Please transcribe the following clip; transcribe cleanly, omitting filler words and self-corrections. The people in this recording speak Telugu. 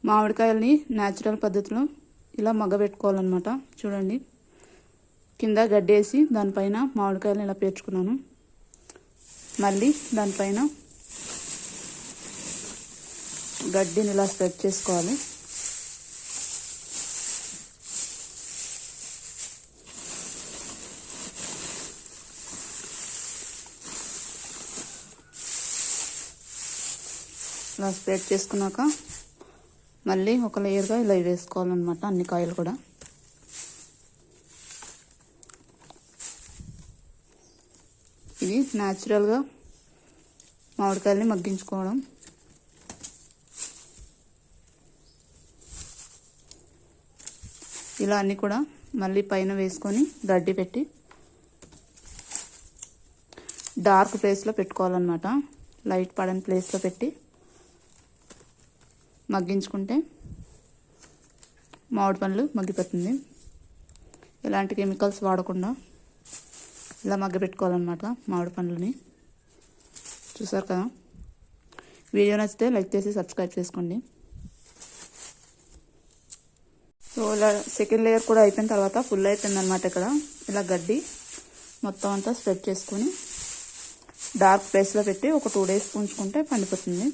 మామిడికాయల్ని న్యాచురల్ పద్ధతిలో ఇలా మగ్గబెట్టుకోవాలన్నమాట. చూడండి, కింద గడ్డి వేసి దానిపైన మామిడికాయలను ఇలా పేర్చుకున్నాను. మళ్ళీ దానిపైన గడ్డిని ఇలా స్ప్రెడ్ చేసుకోవాలి. ఇలా స్ప్రెడ్ చేసుకున్నాక మళ్ళీ ఒక లేయర్గా ఇలా వేసుకోవాలన్నమాట అన్ని కాయలు కూడా. ఇది న్యాచురల్గా మామిడికాయల్ని మగ్గించుకోవడం. ఇలా అన్నీ కూడా మళ్ళీ పైన వేసుకొని గడ్డి పెట్టి డార్క్ ప్లేస్లో పెట్టుకోవాలన్నమాట. లైట్ పడని ప్లేస్లో పెట్టి మగ్గించుకుంటే మామిడి పండ్లు మగ్గిపోతుంది. ఎలాంటి కెమికల్స్ వాడకుండా ఇలా మగ్గబెట్టుకోవాలన్నమాట మామిడి పండ్లని. చూసారు కదా, వీడియో నచ్చితే లైక్ చేసి సబ్స్క్రైబ్ చేసుకోండి. సో ఇలా సెకండ్ లేయర్ కూడా అయిపోయిన తర్వాత ఫుల్ అయిపోయింది అనమాట. ఇక్కడ ఇలా గడ్డి మొత్తం అంతా స్ప్రెడ్ చేసుకొని డార్క్ ప్లేస్లో పెట్టి ఒక 2 days ఉంచుకుంటే పండిపోతుంది.